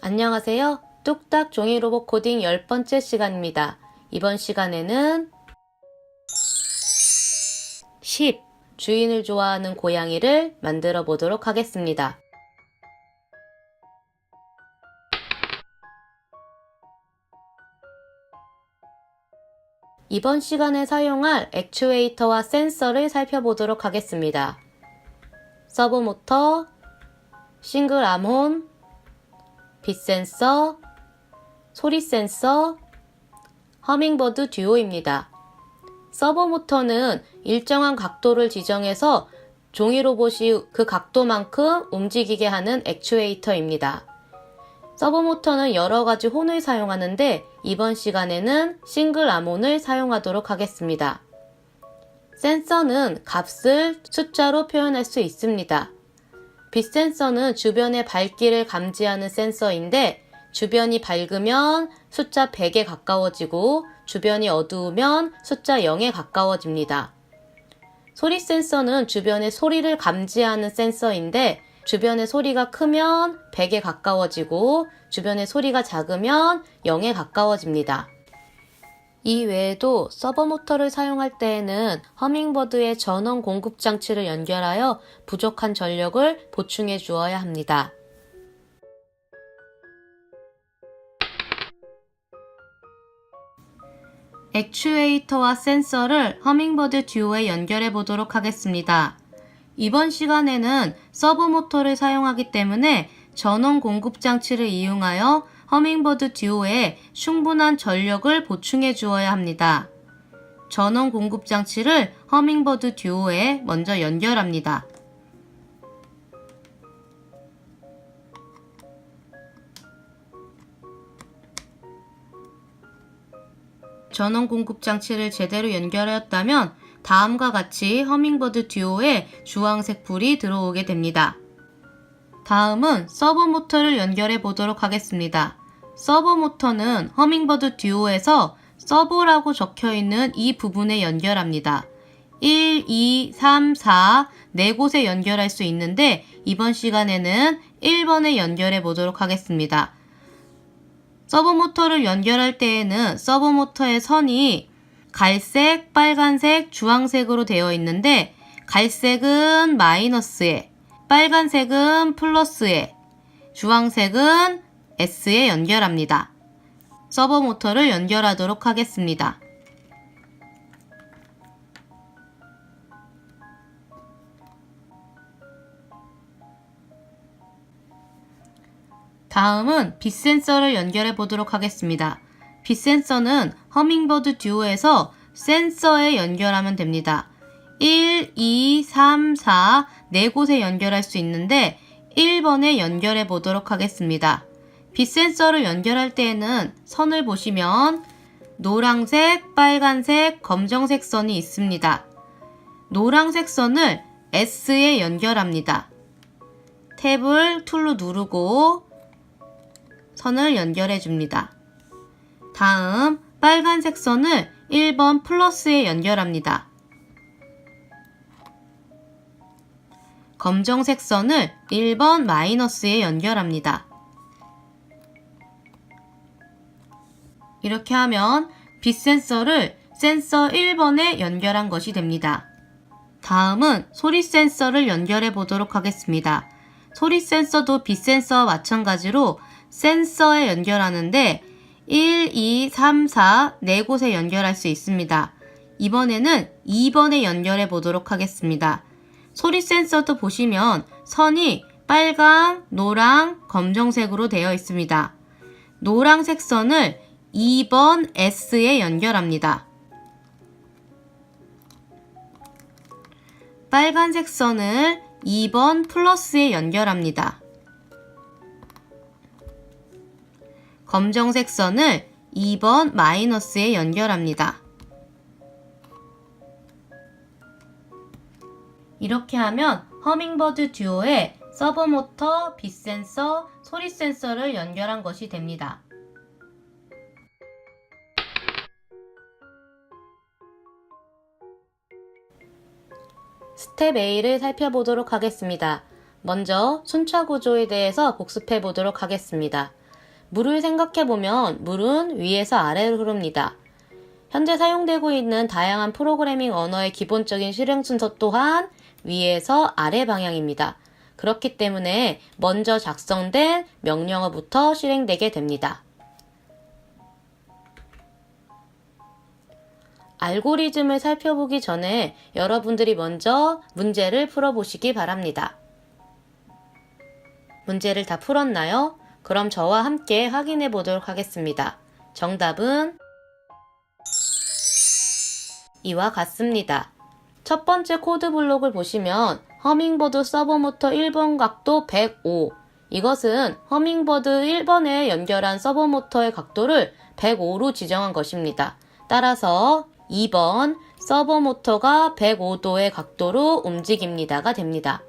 안녕하세요. 뚝딱 종이로봇 코딩 10번째 시간입니다. 이번 시간에는 10. 주인을 좋아하는 고양이를 만들어 보도록 하겠습니다. 이번 시간에 사용할 액추에이터와 센서를 살펴보도록 하겠습니다. 서브모터, 싱글 암홈, 빛 센서, 소리 센서, 허밍버드 듀오입니다. 서버모터는 일정한 각도를 지정해서 종이 로봇이 그 각도만큼 움직이게 하는 액추에이터입니다. 서버모터는 여러가지 혼을 사용하는데 이번 시간에는 싱글 암혼을 사용하도록 하겠습니다. 센서는 값을 숫자로 표현할 수 있습니다. 빛 센서는 주변의 밝기를 감지하는 센서인데 주변이 밝으면 숫자 100에 가까워지고 주변이 어두우면 숫자 0에 가까워집니다. 소리 센서는 주변의 소리를 감지하는 센서인데 주변의 소리가 크면 100에 가까워지고 주변의 소리가 작으면 0에 가까워집니다. 이 외에도 서버모터를 사용할 때에는 허밍버드의 전원 공급 장치를 연결하여 부족한 전력을 보충해 주어야 합니다. 액추에이터와 센서를 허밍버드 듀오에 연결해 보도록 하겠습니다. 이번 시간에는 서브모터를 사용하기 때문에 전원 공급 장치를 이용하여 허밍버드 듀오에 충분한 전력을 보충해 주어야 합니다. 전원 공급 장치를 허밍버드 듀오에 먼저 연결합니다. 전원 공급 장치를 제대로 연결하였다면 다음과 같이 허밍버드 듀오에 주황색 불이 들어오게 됩니다. 다음은 서브모터를 연결해 보도록 하겠습니다. 서브모터는 허밍버드 듀오에서 서브라고 적혀있는 이 부분에 연결합니다. 1, 2, 3, 4 4곳에 연결할 수 있는데 이번 시간에는 1번에 연결해 보도록 하겠습니다. 서브모터를 연결할 때에는 서브모터의 선이 갈색, 빨간색, 주황색으로 되어 있는데 갈색은 마이너스에, 빨간색은 플러스에, 주황색은 S에 연결합니다. 서버모터를 연결하도록 하겠습니다. 다음은 빛 센서를 연결해 보도록 하겠습니다. 빛 센서는 허밍버드 듀오에서 센서에 연결하면 됩니다. 1, 2, 3, 4 4곳에 연결할 수 있는데 1번에 연결해 보도록 하겠습니다. 빛 센서를 연결할 때에는 선을 보시면 노란색, 빨간색, 검정색 선이 있습니다. 노란색 선을 S에 연결합니다. 탭을 툴로 누르고 선을 연결해 줍니다. 다음 빨간색 선을 1번 플러스에 연결합니다. 검정색 선을 1번 마이너스에 연결합니다. 이렇게 하면 빛 센서를 센서 1번에 연결한 것이 됩니다. 다음은 소리 센서를 연결해 보도록 하겠습니다. 소리 센서도 빛 센서와 마찬가지로 센서에 연결하는데 1, 2, 3, 4 4곳에 연결할 수 있습니다. 이번에는 2번에 연결해 보도록 하겠습니다. 소리 센서도 보시면 선이 빨강, 노랑, 검정색으로 되어 있습니다. 노란색 선을 2번 S에 연결합니다. 빨간색 선을 2번 플러스에 연결합니다. 검정색 선을 2번 마이너스에 연결합니다. 이렇게 하면 허밍버드 듀오에 서버모터, 빛 센서, 소리 센서를 연결한 것이 됩니다. 스텝 A를 살펴보도록 하겠습니다. 먼저 순차 구조에 대해서 복습해 보도록 하겠습니다. 물을 생각해보면 물은 위에서 아래로 흐릅니다. 현재 사용되고 있는 다양한 프로그래밍 언어의 기본적인 실행 순서 또한 위에서 아래 방향입니다. 그렇기 때문에 먼저 작성된 명령어부터 실행되게 됩니다. 알고리즘을 살펴보기 전에 여러분들이 먼저 문제를 풀어보시기 바랍니다. 문제를 다 풀었나요? 그럼 저와 함께 확인해 보도록 하겠습니다. 정답은 이와 같습니다. 첫 번째 코드 블록을 보시면 허밍버드 서버모터 1번 각도 105. 이것은 허밍버드 1번에 연결한 서버모터의 각도를 105로 지정한 것입니다. 따라서 2번 서버모터가 105도의 각도로 움직입니다가 됩니다.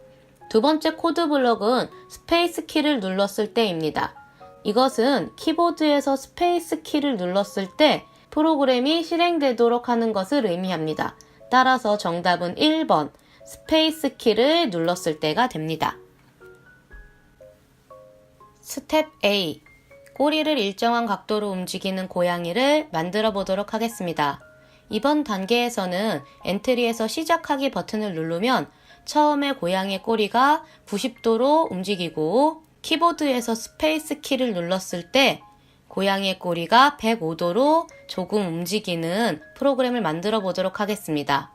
두 번째 코드 블록은 스페이스 키를 눌렀을 때입니다. 이것은 키보드에서 스페이스 키를 눌렀을 때 프로그램이 실행되도록 하는 것을 의미합니다. 따라서 정답은 1번 스페이스 키를 눌렀을 때가 됩니다. 스텝 A. 꼬리를 일정한 각도로 움직이는 고양이를 만들어 보도록 하겠습니다. 이번 단계에서는 엔트리에서 시작하기 버튼을 누르면 처음에 고양이의 꼬리가 90도로 움직이고 키보드에서 스페이스 키를 눌렀을 때 고양이의 꼬리가 105도로 조금 움직이는 프로그램을 만들어 보도록 하겠습니다.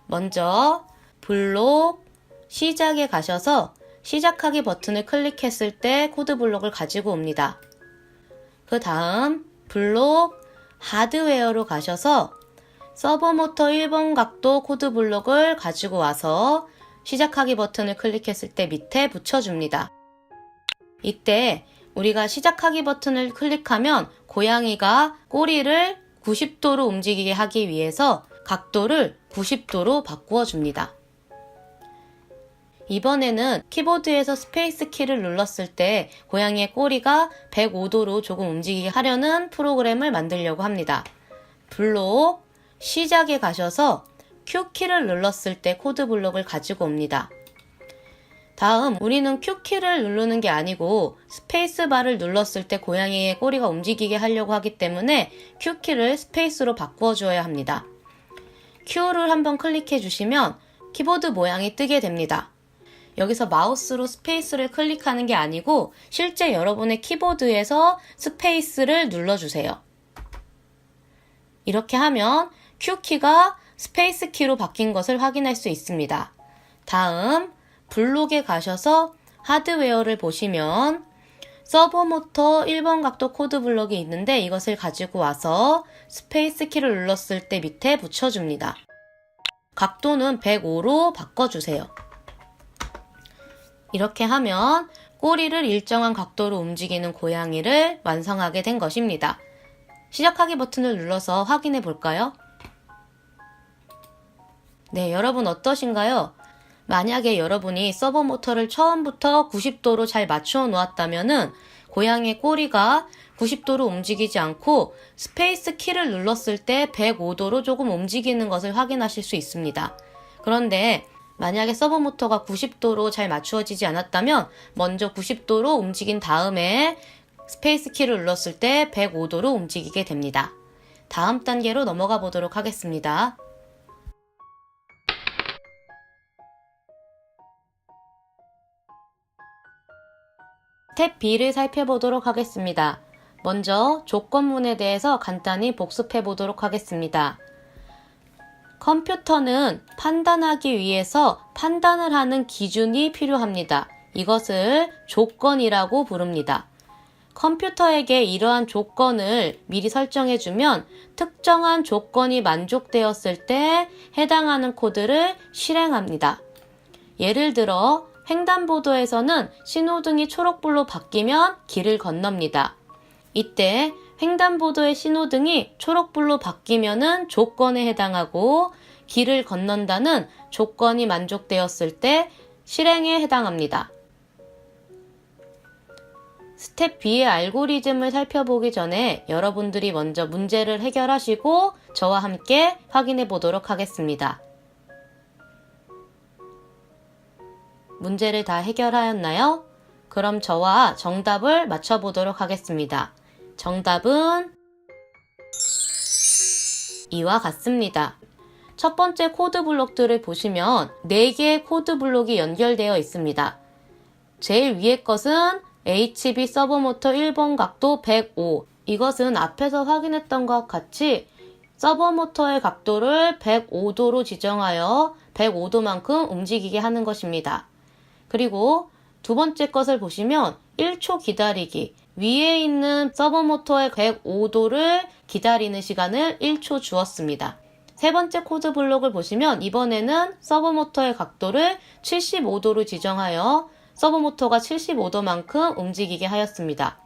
먼저 블록 시작에 가셔서 시작하기 버튼을 클릭했을 때 코드 블록을 가지고 옵니다. 그 다음 블록 하드웨어로 가셔서 서버모터 1번 각도 코드 블록을 가지고 와서 시작하기 버튼을 클릭했을 때 밑에 붙여줍니다. 이때 우리가 시작하기 버튼을 클릭하면 고양이가 꼬리를 90도로 움직이게 하기 위해서 각도를 90도로 바꾸어 줍니다. 이번에는 키보드에서 스페이스 키를 눌렀을 때 고양이의 꼬리가 105도로 조금 움직이게 하려는 프로그램을 만들려고 합니다. 블록 시작에 가셔서 Q키를 눌렀을 때 코드 블록을 가지고 옵니다. 다음 우리는 Q키를 누르는 게 아니고 스페이스바를 눌렀을 때 고양이의 꼬리가 움직이게 하려고 하기 때문에 Q키를 스페이스로 바꾸어 주어야 합니다. Q를 한번 클릭해 주시면 키보드 모양이 뜨게 됩니다. 여기서 마우스로 스페이스를 클릭하는 게 아니고 실제 여러분의 키보드에서 스페이스를 눌러주세요. 이렇게 하면 Q키가 스페이스 키로 바뀐 것을 확인할 수 있습니다. 다음 블록에 가셔서 하드웨어를 보시면 서버모터 1번 각도 코드 블록이 있는데 이것을 가지고 와서 스페이스 키를 눌렀을 때 밑에 붙여줍니다. 각도는 105로 바꿔주세요. 이렇게 하면 꼬리를 일정한 각도로 움직이는 고양이를 완성하게 된 것입니다. 시작하기 버튼을 눌러서 확인해 볼까요? 네, 여러분 어떠신가요? 만약에 여러분이 서버 모터를 처음부터 90도로 잘 맞추어 놓았다면은 고양이의 꼬리가 90도로 움직이지 않고 스페이스 키를 눌렀을 때 105도로 조금 움직이는 것을 확인하실 수 있습니다. 그런데 만약에 서버 모터가 90도로 잘 맞추어지지 않았다면 먼저 90도로 움직인 다음에 스페이스 키를 눌렀을 때 105도로 움직이게 됩니다. 다음 단계로 넘어가 보도록 하겠습니다. 스텝 B를 살펴보도록 하겠습니다. 먼저 조건문에 대해서 간단히 복습해 보도록 하겠습니다. 컴퓨터는 판단하기 위해서 판단을 하는 기준이 필요합니다. 이것을 조건이라고 부릅니다. 컴퓨터에게 이러한 조건을 미리 설정해주면 특정한 조건이 만족되었을 때 해당하는 코드를 실행합니다. 예를 들어 횡단보도에서는 신호등이 초록불로 바뀌면 길을 건넙니다. 이때 횡단보도의 신호등이 초록불로 바뀌면은 조건에 해당하고 길을 건넌다는 조건이 만족되었을 때 실행에 해당합니다. 스텝 B의 알고리즘을 살펴보기 전에 여러분들이 먼저 문제를 해결하시고 저와 함께 확인해 보도록 하겠습니다. 문제를 다 해결하였나요? 그럼 저와 정답을 맞춰보도록 하겠습니다. 정답은 이와 같습니다. 첫 번째 코드 블록들을 보시면 4개의 코드 블록이 연결되어 있습니다. 제일 위에 것은 HB 서버모터 1번 각도 105. 이것은 앞에서 확인했던 것과 같이 서버모터의 각도를 105도로 지정하여 105도만큼 움직이게 하는 것입니다. 그리고 두 번째 것을 보시면 1초 기다리기. 위에 있는 서버모터의 105도를 기다리는 시간을 1초 주었습니다. 세 번째 코드 블록을 보시면 이번에는 서버모터의 각도를 75도로 지정하여 서버모터가 75도만큼 움직이게 하였습니다.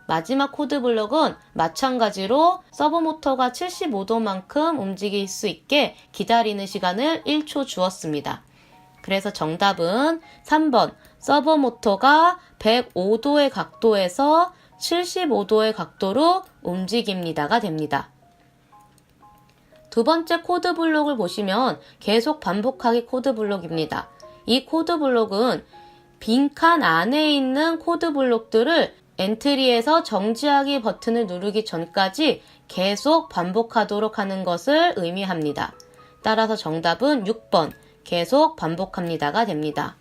마지막 코드 블록은 마찬가지로 서버모터가 75도만큼 움직일 수 있게 기다리는 시간을 1초 주었습니다. 그래서 정답은 3번 서버모터가 105도의 각도에서 75도의 각도로 움직입니다가 됩니다. 두 번째 코드 블록을 보시면 계속 반복하기 코드 블록입니다. 이 코드 블록은 빈칸 안에 있는 코드 블록들을 엔트리에서 정지하기 버튼을 누르기 전까지 계속 반복하도록 하는 것을 의미합니다. 따라서 정답은 6번 계속 반복합니다가 됩니다.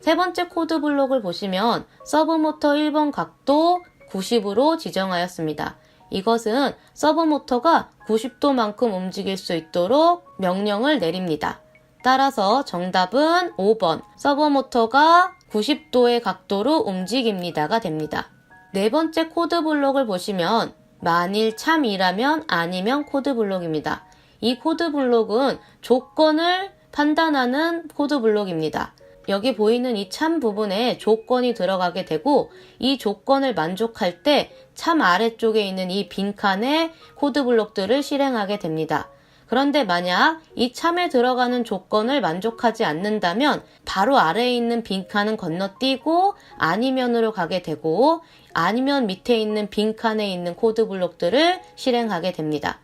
세 번째 코드 블록을 보시면 서브모터 1번 각도 90으로 지정하였습니다. 이것은 서브모터가 90도만큼 움직일 수 있도록 명령을 내립니다. 따라서 정답은 5번 서버모터가 90도의 각도로 움직입니다가 됩니다. 네 번째 코드 블록을 보시면 만일 참이라면 아니면 코드 블록입니다. 이 코드 블록은 조건을 판단하는 코드 블록입니다. 여기 보이는 이 참 부분에 조건이 들어가게 되고 이 조건을 만족할 때 참 아래쪽에 있는 이 빈칸에 코드 블록들을 실행하게 됩니다. 그런데 만약 이 참에 들어가는 조건을 만족하지 않는다면 바로 아래에 있는 빈칸은 건너뛰고 아니면으로 가게 되고 아니면 밑에 있는 빈칸에 있는 코드 블록들을 실행하게 됩니다.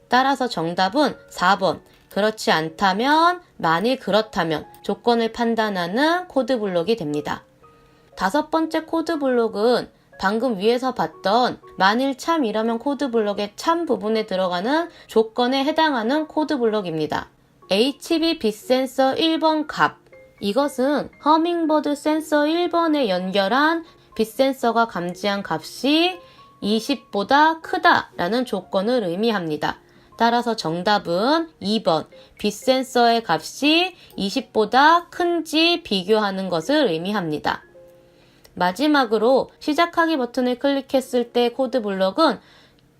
따라서 정답은 4번 그렇지 않다면 만일 그렇다면 조건을 판단하는 코드 블록이 됩니다. 다섯 번째 코드 블록은 방금 위에서 봤던 만일 참이라면 코드 블록의 참 부분에 들어가는 조건에 해당하는 코드 블록입니다. HB 빛센서 1번 값. 이것은 허밍버드 센서 1번에 연결한 빛센서가 감지한 값이 20보다 크다라는 조건을 의미합니다. 따라서 정답은 2번 빛센서의 값이 20보다 큰지 비교하는 것을 의미합니다. 마지막으로 시작하기 버튼을 클릭했을 때 코드 블록은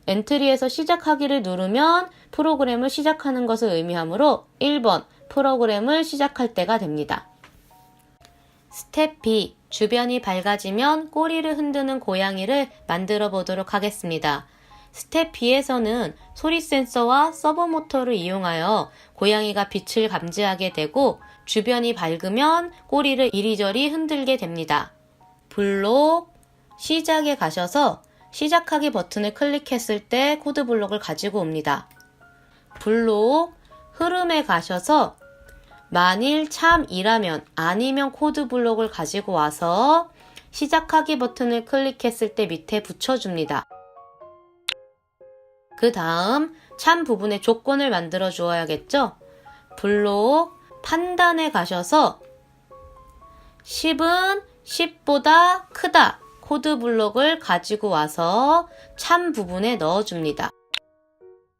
엔트리에서 시작하기를 누르면 프로그램을 시작하는 것을 의미하므로 1번 프로그램을 시작할 때가 됩니다. 스텝 B 주변이 밝아지면 꼬리를 흔드는 고양이를 만들어 보도록 하겠습니다. 스텝 B에서는 소리 센서와 서버모터를 이용하여 고양이가 빛을 감지하게 되고 주변이 밝으면 꼬리를 이리저리 흔들게 됩니다. 블록 시작에 가셔서 시작하기 버튼을 클릭했을 때 코드 블록을 가지고 옵니다. 블록 흐름에 가셔서 만일 참이라면 아니면 코드 블록을 가지고 와서 시작하기 버튼을 클릭했을 때 밑에 붙여줍니다. 그 다음 참 부분에 조건을 만들어 주어야겠죠? 블록 판단에 가셔서 10은 10보다 크다 코드 블록을 가지고 와서 참 부분에 넣어줍니다.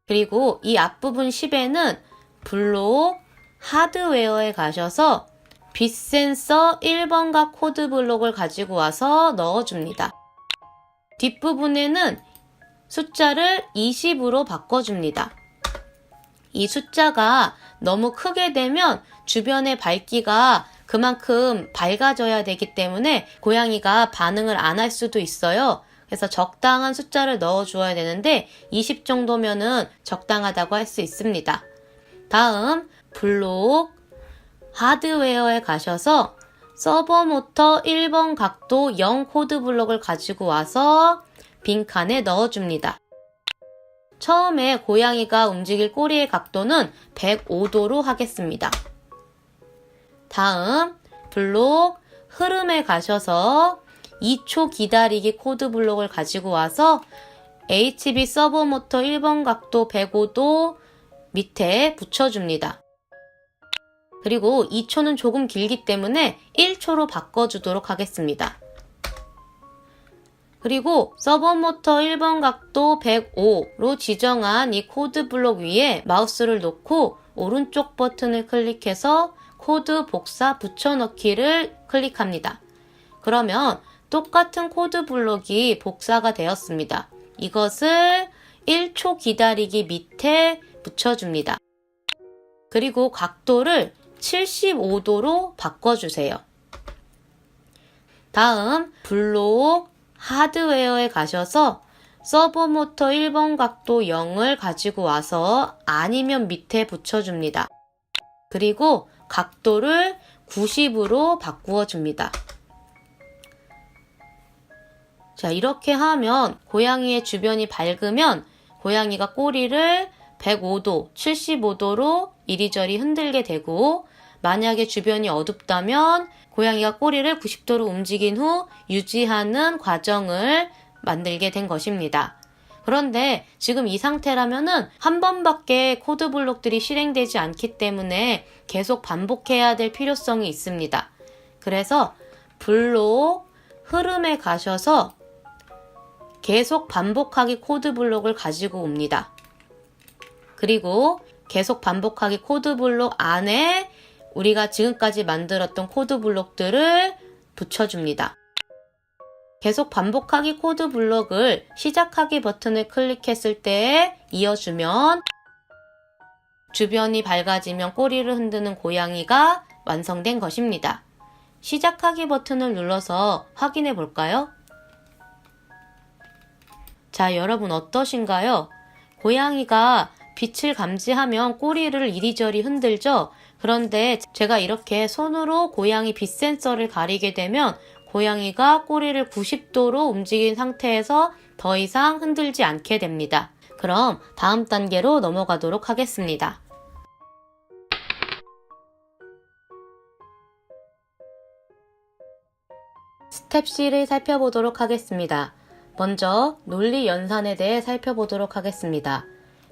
그리고 이 앞부분 10에는 블록 하드웨어에 가셔서 빛센서 1번가 코드 블록을 가지고 와서 넣어줍니다. 뒷부분에는 숫자를 20으로 바꿔줍니다. 이 숫자가 너무 크게 되면 주변의 밝기가 그만큼 밝아져야 되기 때문에 고양이가 반응을 안 할 수도 있어요. 그래서 적당한 숫자를 넣어주어야 되는데 20 정도면은 적당하다고 할 수 있습니다. 다음 블록 하드웨어에 가셔서 서버모터 1번 각도 0 코드 블록을 가지고 와서 빈칸에 넣어줍니다. 처음에 고양이가 움직일 꼬리의 각도는 105도로 하겠습니다. 다음 블록 흐름에 가셔서 2초 기다리기 코드 블록을 가지고 와서 HB 서버 모터 1번 각도 105도 밑에 붙여줍니다. 그리고 2초는 조금 길기 때문에 1초로 바꿔주도록 하겠습니다. 그리고 서버 모터 1번 각도 105로 지정한 이 코드 블록 위에 마우스를 놓고 오른쪽 버튼을 클릭해서 코드 복사 붙여넣기를 클릭합니다. 그러면 똑같은 코드 블록이 복사가 되었습니다. 이것을 1초 기다리기 밑에 붙여줍니다. 그리고 각도를 75도로 바꿔주세요. 다음 블록 하드웨어에 가셔서 서버 모터 1번 각도 0을 가지고 와서 아니면 밑에 붙여줍니다. 그리고 각도를 90으로 바꾸어 줍니다. 자, 이렇게 하면 고양이의 주변이 밝으면 고양이가 꼬리를 105도, 75도로 이리저리 흔들게 되고, 만약에 주변이 어둡다면 고양이가 꼬리를 90도로 움직인 후 유지하는 과정을 만들게 된 것입니다. 그런데 지금 이 상태라면은 한 번밖에 코드 블록들이 실행되지 않기 때문에 계속 반복해야 될 필요성이 있습니다. 그래서 블록 흐름에 가셔서 계속 반복하기 코드 블록을 가지고 옵니다. 그리고 계속 반복하기 코드 블록 안에 우리가 지금까지 만들었던 코드 블록들을 붙여줍니다. 계속 반복하기 코드 블록을 시작하기 버튼을 클릭했을 때 이어주면 주변이 밝아지면 꼬리를 흔드는 고양이가 완성된 것입니다. 시작하기 버튼을 눌러서 확인해 볼까요? 자, 여러분 어떠신가요? 고양이가 빛을 감지하면 꼬리를 이리저리 흔들죠? 그런데 제가 이렇게 손으로 고양이 빛 센서를 가리게 되면 고양이가 꼬리를 90도로 움직인 상태에서 더 이상 흔들지 않게 됩니다. 그럼 다음 단계로 넘어가도록 하겠습니다. 스텝 C를 살펴보도록 하겠습니다. 먼저 논리 연산에 대해 살펴보도록 하겠습니다.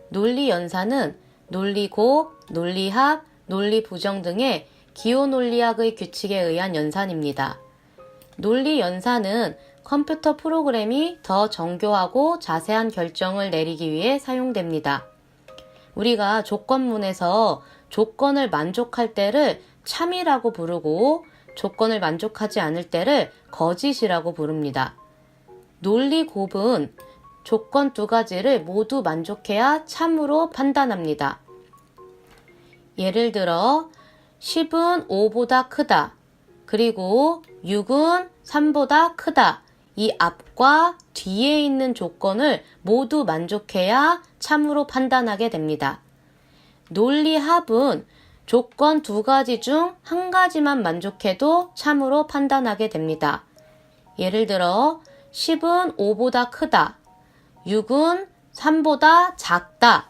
논리 연산은 논리곱, 논리합, 논리부정 등의 기호논리학의 규칙에 의한 연산입니다. 논리 연산은 컴퓨터 프로그램이 더 정교하고 자세한 결정을 내리기 위해 사용됩니다. 우리가 조건문에서 조건을 만족할 때를 참이라고 부르고 조건을 만족하지 않을 때를 거짓이라고 부릅니다. 논리곱은 조건 두 가지를 모두 만족해야 참으로 판단합니다. 예를 들어 10은 5보다 크다. 그리고 6은 3보다 크다. 이 앞과 뒤에 있는 조건을 모두 만족해야 참으로 판단하게 됩니다. 논리합은 조건 두 가지 중 한 가지만 만족해도 참으로 판단하게 됩니다. 예를 들어 10은 5보다 크다. 6은 3보다 작다.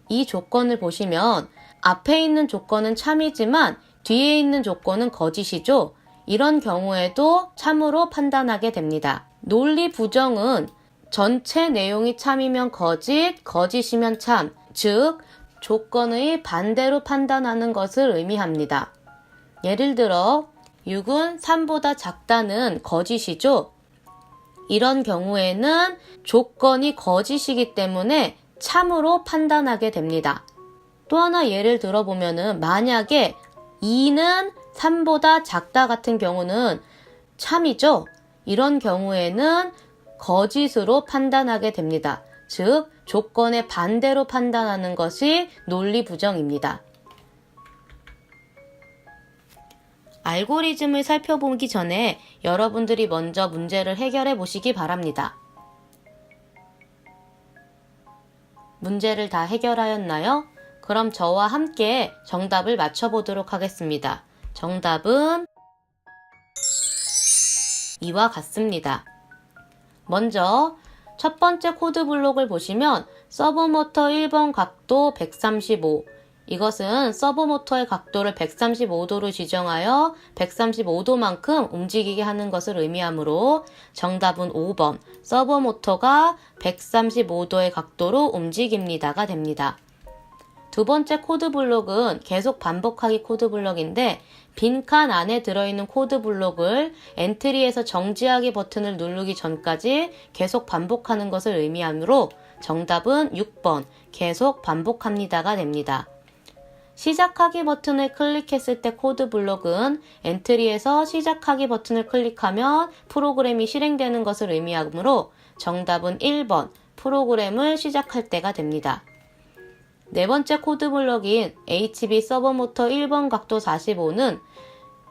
이 조건을 보시면 앞에 있는 조건은 참이지만 뒤에 있는 조건은 거짓이죠. 이런 경우에도 참으로 판단하게 됩니다. 논리 부정은 전체 내용이 참이면 거짓, 거짓이면 참, 즉 조건의 반대로 판단하는 것을 의미합니다. 예를 들어 6은 3보다 작다는 거짓이죠. 이런 경우에는 조건이 거짓이기 때문에 참으로 판단하게 됩니다. 또 하나 예를 들어보면은 만약에 2는 3보다 작다 같은 경우는 참이죠. 이런 경우에는 거짓으로 판단하게 됩니다. 즉 조건의 반대로 판단하는 것이 논리 부정입니다. 알고리즘을 살펴보기 전에 여러분들이 먼저 문제를 해결해 보시기 바랍니다. 문제를 다 해결하였나요? 그럼 저와 함께 정답을 맞춰보도록 하겠습니다. 정답은 이와 같습니다. 먼저 첫 번째 코드 블록을 보시면 서브 모터 1번 각도 135, 이것은 서버모터의 각도를 135도로 지정하여 135도만큼 움직이게 하는 것을 의미하므로 정답은 5번 서버모터가 135도의 각도로 움직입니다가 됩니다. 두 번째 코드블록은 계속 반복하기 코드블록인데 빈칸 안에 들어있는 코드블록을 엔트리에서 정지하기 버튼을 누르기 전까지 계속 반복하는 것을 의미하므로 정답은 6번 계속 반복합니다가 됩니다. 시작하기 버튼을 클릭했을 때 코드블록은 엔트리에서 시작하기 버튼을 클릭하면 프로그램이 실행되는 것을 의미하므로 정답은 1번 프로그램을 시작할 때가 됩니다. 네 번째 코드블록인 HB 서버모터 1번 각도 45는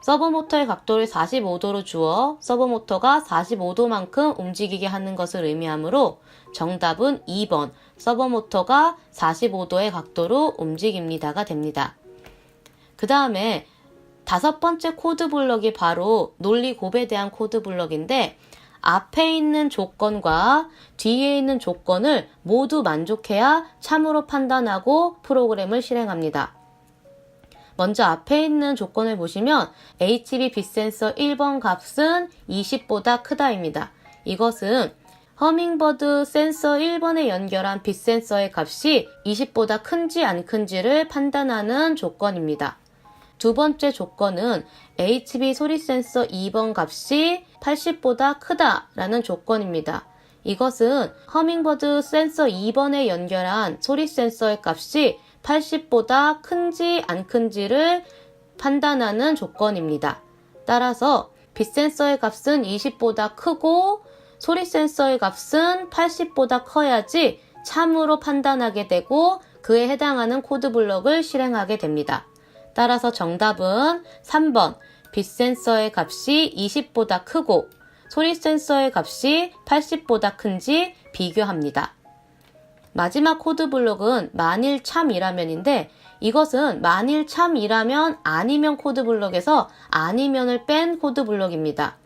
서버모터의 각도를 45도로 주어 서버모터가 45도만큼 움직이게 하는 것을 의미하므로 정답은 2번 서버모터가 45도의 각도로 움직입니다가 됩니다. 그 다음에 다섯 번째 코드블록이 바로 논리곱에 대한 코드블록인데 앞에 있는 조건과 뒤에 있는 조건을 모두 만족해야 참으로 판단하고 프로그램을 실행합니다. 먼저 앞에 있는 조건을 보시면 HB 빛센서 1번 값은 20보다 크다입니다. 이것은 허밍버드 센서 1번에 연결한 빛센서의 값이 20보다 큰지 안 큰지를 판단하는 조건입니다. 두 번째 조건은 HB 소리 센서 2번 값이 80보다 크다라는 조건입니다. 이것은 허밍버드 센서 2번에 연결한 소리 센서의 값이 80보다 큰지 안 큰지를 판단하는 조건입니다. 따라서 빛 센서의 값은 20보다 크고 소리 센서의 값은 80보다 커야지 참으로 판단하게 되고 그에 해당하는 코드블록을 실행하게 됩니다. 따라서 정답은 3번 빛 센서의 값이 20보다 크고 소리 센서의 값이 80보다 큰지 비교합니다. 마지막 코드블록은 만일 참이라면인데 이것은 만일 참이라면 아니면 코드블록에서 아니면을 뺀 코드블록입니다.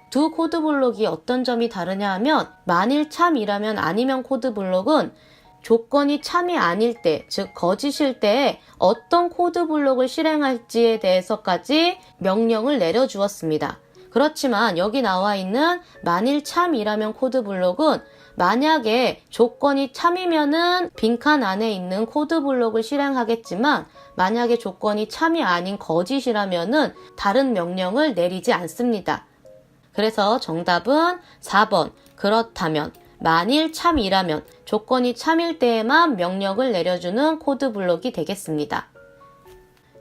두 코드블록이 어떤 점이 다르냐 하면 만일 참이라면 아니면 코드블록은 조건이 참이 아닐 때, 즉 거짓일 때에 어떤 코드블록을 실행할지에 대해서까지 명령을 내려주었습니다. 그렇지만 여기 나와 있는 만일 참이라면 코드블록은 만약에 조건이 참이면은 빈칸 안에 있는 코드블록을 실행하겠지만 만약에 조건이 참이 아닌 거짓이라면은 다른 명령을 내리지 않습니다. 그래서 정답은 4번 그렇다면 만일 참이라면 조건이 참일 때에만 명령을 내려주는 코드블록이 되겠습니다.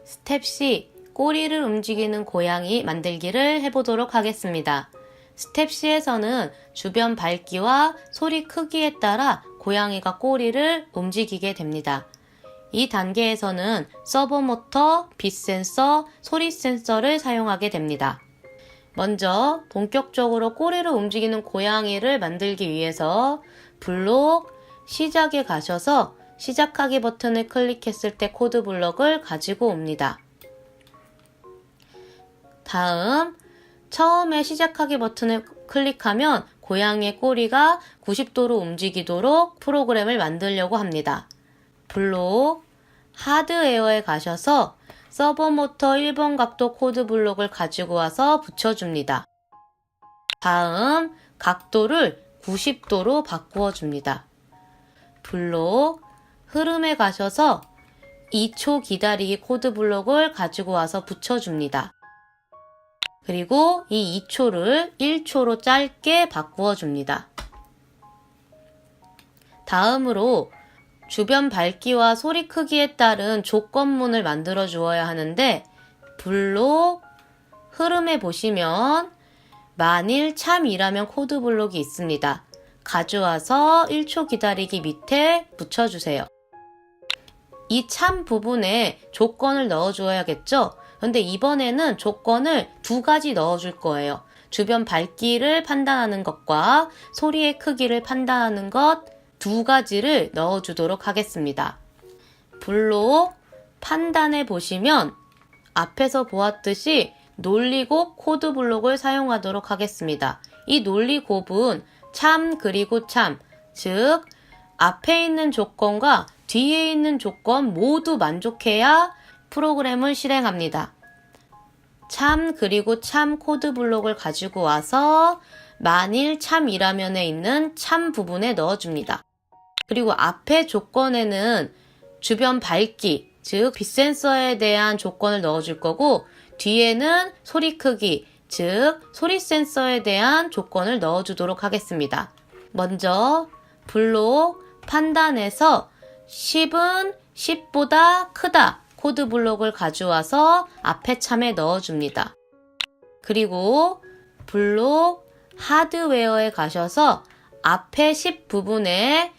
스텝 C 꼬리를 움직이는 고양이 만들기를 해보도록 하겠습니다. 스텝 C에서는 주변 밝기와 소리 크기에 따라 고양이가 꼬리를 움직이게 됩니다. 이 단계에서는 서버모터, 빛 센서, 소리 센서를 사용하게 됩니다. 먼저 본격적으로 꼬리를 움직이는 고양이를 만들기 위해서 블록, 시작에 가셔서 시작하기 버튼을 클릭했을 때 코드블록을 가지고 옵니다. 다음 처음에 시작하기 버튼을 클릭하면 고양이의 꼬리가 90도로 움직이도록 프로그램을 만들려고 합니다. 블록, 하드웨어에 가셔서 서버모터 1번 각도 코드블록을 가지고 와서 붙여줍니다. 다음 각도를 90도로 바꾸어 줍니다. 블록, 흐름에 가셔서 2초 기다리기 코드블록을 가지고 와서 붙여줍니다. 그리고 이 2초를 1초로 짧게 바꾸어 줍니다. 다음으로 주변 밝기와 소리 크기에 따른 조건문을 만들어 주어야 하는데 블록, 흐름에 보시면 만일 참이라면 코드블록이 있습니다. 가져와서 1초 기다리기 밑에 붙여주세요. 이 참 부분에 조건을 넣어줘야겠죠? 근데 이번에는 조건을 두 가지 넣어줄 거예요. 주변 밝기를 판단하는 것과 소리의 크기를 판단하는 것 두 가지를 넣어주도록 하겠습니다. 블록 판단해 보시면 앞에서 보았듯이 논리곱 코드블록을 사용하도록 하겠습니다. 이 논리곱은 참 그리고 참, 즉 앞에 있는 조건과 뒤에 있는 조건 모두 만족해야 프로그램을 실행합니다. 참 그리고 참 코드 블록을 가지고 와서 만일 참이라면에 있는 참 부분에 넣어줍니다. 그리고 앞에 조건에는 주변 밝기, 즉 빛 센서에 대한 조건을 넣어줄 거고 뒤에는 소리 크기, 즉 소리 센서에 대한 조건을 넣어주도록 하겠습니다. 먼저 블록 판단에서 10은 10보다 크다 코드 블록을 가져와서 앞에 참에 넣어줍니다. 그리고 블록 하드웨어에 가셔서 앞에 10 부분에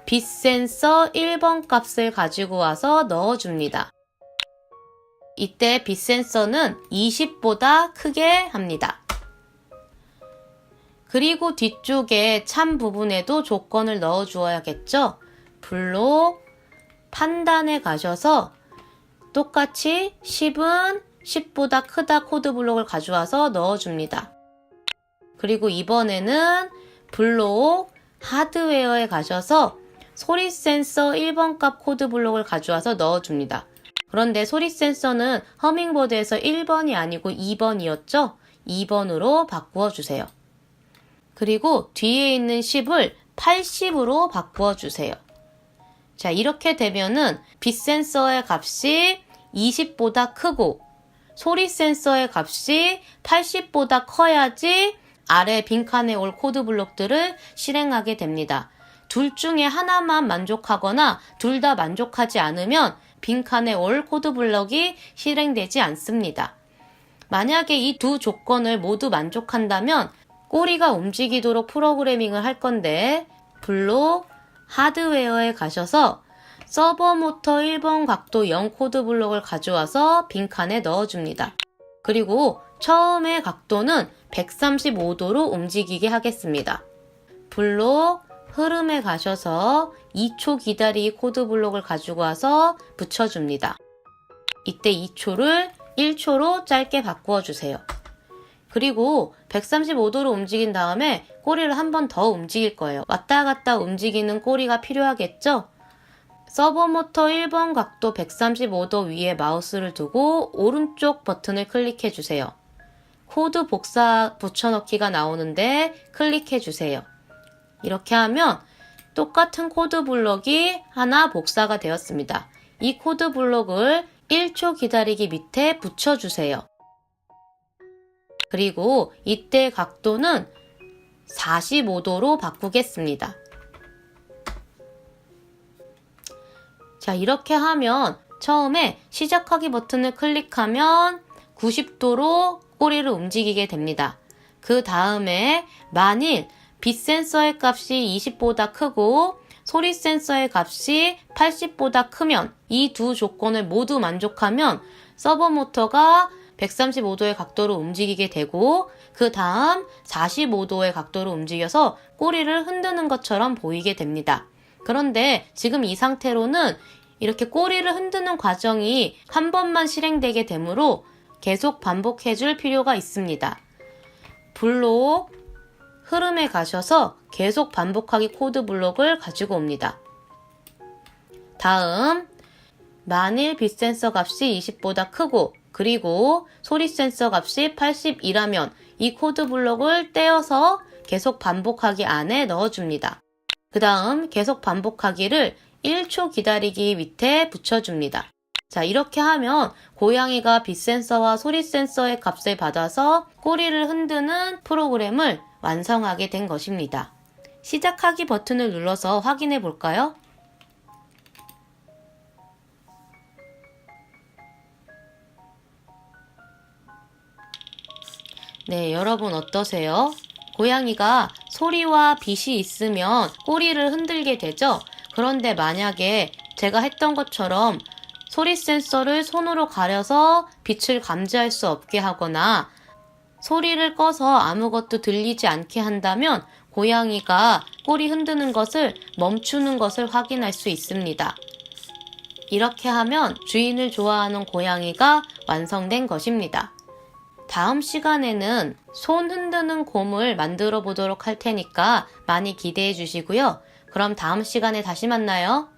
빛 센서 1번 값을 가지고 와서 넣어줍니다. 이때 빛 센서는 20보다 크게 합니다. 그리고 뒤쪽에 참 부분에도 조건을 넣어 주어야겠죠? 블록 판단에 가셔서 똑같이 10은 10보다 크다 코드 블록을 가져와서 넣어줍니다. 그리고 이번에는 블록 하드웨어에 가셔서 소리 센서 1번 값 코드 블록을 가져와서 넣어줍니다. 그런데 소리 센서는 허밍버드에서 1번이 아니고 2번이었죠? 2번으로 바꾸어 주세요. 그리고 뒤에 있는 10을 80으로 바꾸어 주세요. 자, 이렇게 되면은 빛 센서의 값이 20보다 크고 소리 센서의 값이 80보다 커야지 아래 빈칸에 올 코드 블록들을 실행하게 됩니다. 둘 중에 하나만 만족하거나 둘 다 만족하지 않으면 빈칸에 올 코드 블록이 실행되지 않습니다. 만약에 이 두 조건을 모두 만족한다면 꼬리가 움직이도록 프로그래밍을 할 건데 블록 하드웨어에 가셔서 서버 모터 1번 각도 0 코드 블록을 가져와서 빈칸에 넣어줍니다. 그리고 처음에 각도는 135도로 움직이게 하겠습니다. 블록 흐름에 가셔서 2초 기다리기 코드 블록을 가지고 와서 붙여줍니다. 이때 2초를 1초로 짧게 바꾸어 주세요. 그리고 135도로 움직인 다음에 꼬리를 한 번 더 움직일 거예요. 왔다 갔다 움직이는 꼬리가 필요하겠죠? 서버 모터 1번 각도 135도 위에 마우스를 두고 오른쪽 버튼을 클릭해 주세요. 코드 복사 붙여넣기가 나오는데 클릭해 주세요. 이렇게 하면 똑같은 코드 블록이 하나 복사가 되었습니다. 이 코드 블록을 1초 기다리기 밑에 붙여주세요. 그리고 이때 각도는 45도로 바꾸겠습니다. 자, 이렇게 하면 처음에 시작하기 버튼을 클릭하면 90도로 꼬리를 움직이게 됩니다. 그 다음에 만일 빛 센서의 값이 20보다 크고 소리 센서의 값이 80보다 크면 이 두 조건을 모두 만족하면 서버 모터가 135도의 각도로 움직이게 되고 그 다음 45도의 각도로 움직여서 꼬리를 흔드는 것처럼 보이게 됩니다. 그런데 지금 이 상태로는 이렇게 꼬리를 흔드는 과정이 한 번만 실행되게 되므로 계속 반복해 줄 필요가 있습니다. 블록 흐름에 가셔서 계속 반복하기 코드 블록을 가지고 옵니다. 다음 만일 빛 센서 값이 20보다 크고 그리고 소리 센서 값이 80이라면 이 코드 블록을 떼어서 계속 반복하기 안에 넣어줍니다. 그 다음 계속 반복하기를 1초 기다리기 밑에 붙여줍니다. 자, 이렇게 하면 고양이가 빛 센서와 소리 센서의 값을 받아서 꼬리를 흔드는 프로그램을 완성하게 된 것입니다. 시작하기 버튼을 눌러서 확인해 볼까요? 네, 여러분 어떠세요? 고양이가 소리와 빛이 있으면 꼬리를 흔들게 되죠? 그런데 만약에 제가 했던 것처럼 소리 센서를 손으로 가려서 빛을 감지할 수 없게 하거나 소리를 꺼서 아무것도 들리지 않게 한다면 고양이가 꼬리 흔드는 것을 멈추는 것을 확인할 수 있습니다. 이렇게 하면 주인을 좋아하는 고양이가 완성된 것입니다. 다음 시간에는 손 흔드는 곰을 만들어 보도록 할 테니까 많이 기대해 주시고요. 그럼 다음 시간에 다시 만나요.